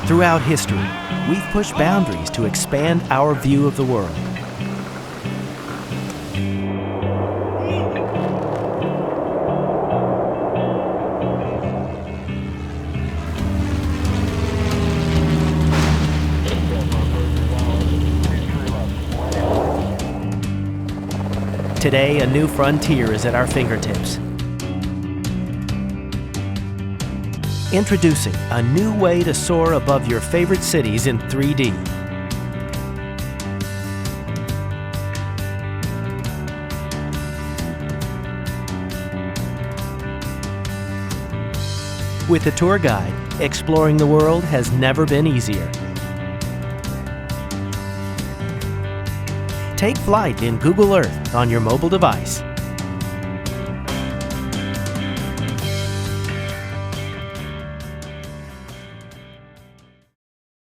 Throughout history, we've pushed boundaries to expand our view of the world. Today, a new frontier is at our fingertips. Introducing a new way to soar above your favorite cities in 3D. With a tour guide, exploring the world has never been easier. Take flight in Google Earth on your mobile device.